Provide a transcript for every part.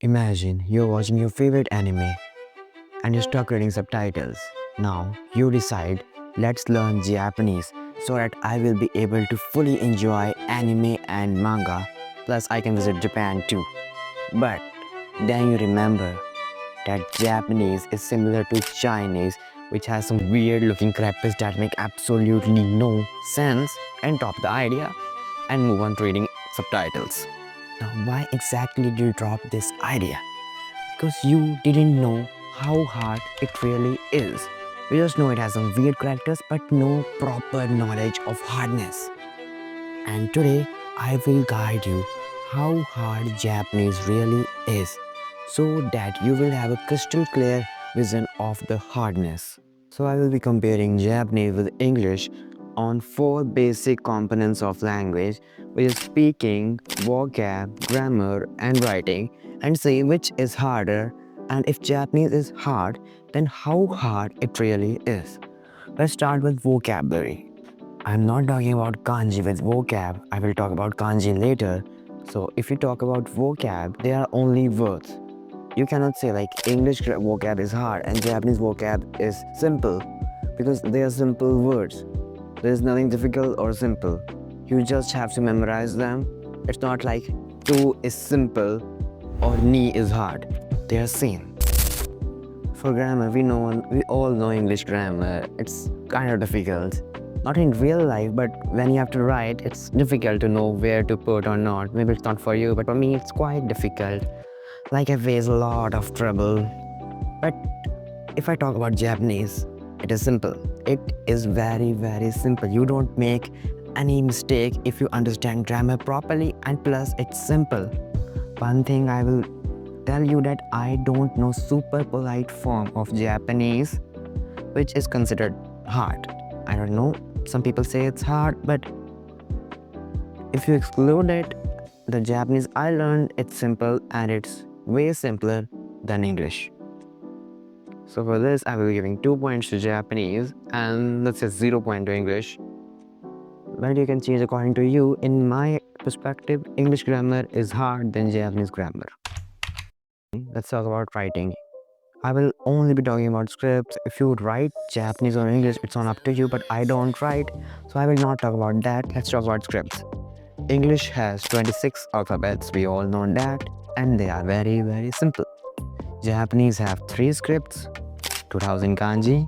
Imagine you're watching your favorite anime and you're stuck reading subtitles. Now you decide, let's learn Japanese so that I will be able to fully enjoy anime and manga. Plus, I can visit Japan too. But then you remember that Japanese is similar to Chinese, which has some weird looking characters that make absolutely no sense, and drop the idea and move on to reading subtitles. Now, why exactly did you drop this idea? Because you didn't know how hard it really is. You just know it has some weird characters, but no proper knowledge of hardness. And today, I will guide you how hard Japanese really is so that you will have a crystal clear vision of the hardness. So I will be comparing Japanese with English on four basic components of language, which is speaking, vocab, grammar, and writing, and see which is harder, and if Japanese is hard, then how hard it really is. Let's start with vocabulary. I'm not talking about kanji with vocab. I will talk about kanji later. So if you talk about vocab, they are only words. You cannot say like English vocab is hard and Japanese vocab is simple because they are simple words. There is nothing difficult or simple. You just have to memorize them. It's not like to is simple or ni is hard. They are same. For grammar, we all know English grammar. It's kind of difficult. Not in real life, but when you have to write, it's difficult to know where to put or not. Maybe it's not for you, but for me, it's quite difficult. Like I face a lot of trouble. But if I talk about Japanese, it is simple. It is very, very simple. You don't make any mistake if you understand grammar properly, and plus it's simple. One thing I will tell you that I don't know super polite form of Japanese, which is considered hard. I don't know. Some people say it's hard, but if you exclude it, the Japanese I learned it's simple and it's way simpler than English. So for this, I will be giving 2 points to Japanese and let's say 0 point to English. But you can change according to you. In my perspective, English grammar is hard than Japanese grammar. Let's talk about writing. I will only be talking about scripts. If you write Japanese or English, it's on up to you, but I don't write, so I will not talk about that. Let's talk about scripts. English has 26 alphabets, we all know that, and they are very, very simple. Japanese have 3 scripts, 2000 kanji,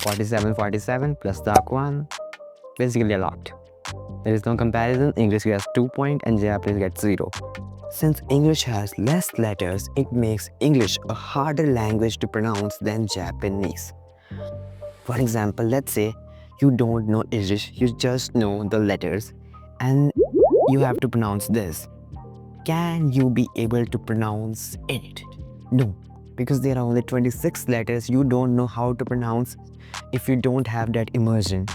4747 plus the one, basically a lot. There is no comparison. English gets 2 points and Japanese gets 0. Since English has less letters, it makes English a harder language to pronounce than Japanese. For example, let's say you don't know English, you just know the letters and you have to pronounce this. Can you be able to pronounce it? No, because there are only 26 letters you don't know how to pronounce if you don't have that immersion.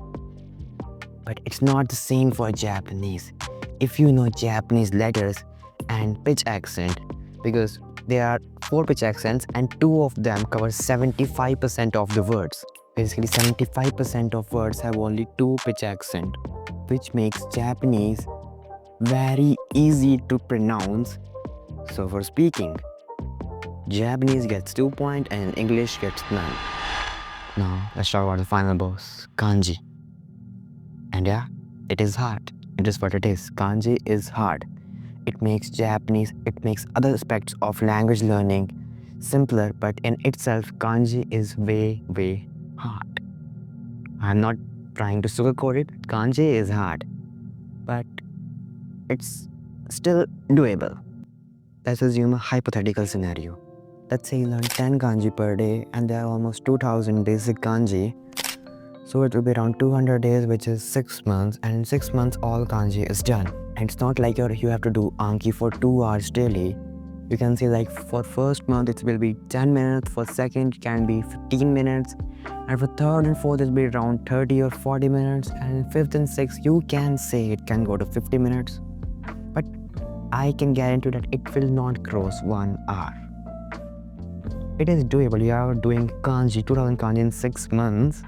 But it's not the same for Japanese. If you know Japanese letters and pitch accent, because there are 4 pitch accents and 2 of them cover 75% of the words. Basically 75% of words have only 2 pitch accent, which makes Japanese very easy to pronounce. So for speaking, Japanese gets 2 points and English gets none. Now let's talk about the final boss, kanji. And yeah, it is hard. It is what it is. Kanji is hard. It makes other aspects of language learning simpler, but in itself, kanji is way, way hard. I'm not trying to sugarcoat it. Kanji is hard, but it's still doable. Let's assume a hypothetical scenario. Let's say you learn 10 kanji per day and there are almost 2000 basic kanji. So it will be around 200 days, which is 6 months, and in 6 months all kanji is done. And it's not like you have to do Anki for 2 hours daily. You can see like for first month it will be 10 minutes, for second it can be 15 minutes, and for third and fourth it will be around 30 or 40 minutes, and in fifth and sixth you can say it can go to 50 minutes. But I can guarantee that it will not cross 1 hour. It is doable. You are doing kanji, 2000 kanji in 6 months.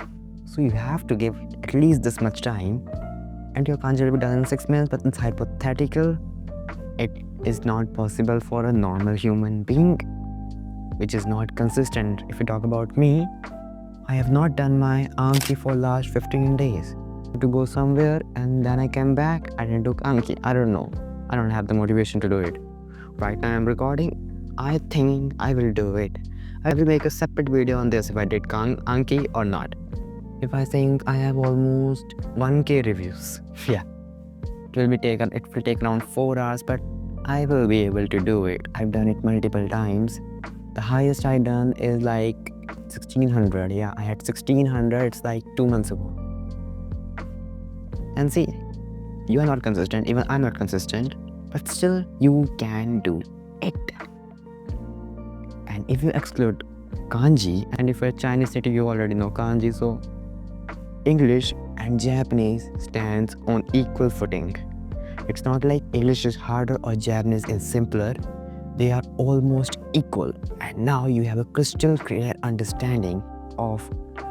So you have to give at least this much time and your kanji will be done in 6 minutes, but it's hypothetical. It is not possible for a normal human being, which is not consistent. If you talk about me, I have not done my Anki for last 15 days. To go somewhere and then I came back, I didn't do Anki. I don't know. I don't have the motivation to do it. Right now I'm recording. I think I will do it. I will make a separate video on this if I did Anki or not. If I think I have almost 1k reviews. Yeah. It will take around 4 hours, but I will be able to do it. I've done it multiple times. The highest I done is like 1600. Yeah, I had 1600. It's like 2 months ago. And see, you are not consistent. Even I'm not consistent. But still, you can do it. And if you exclude Kanji, and if you're a Chinese native, you already know Kanji. So English and Japanese stands on equal footing. It's not like English is harder or Japanese is simpler. They are almost equal. And now you have a crystal clear understanding of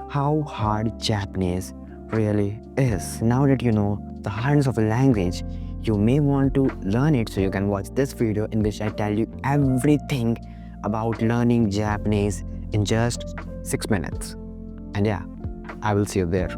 how hard Japanese really is. Now that you know the hardness of a language, you may want to learn it, so you can watch this video in which I tell you everything about learning Japanese in just 6 minutes. And yeah, I will see you there.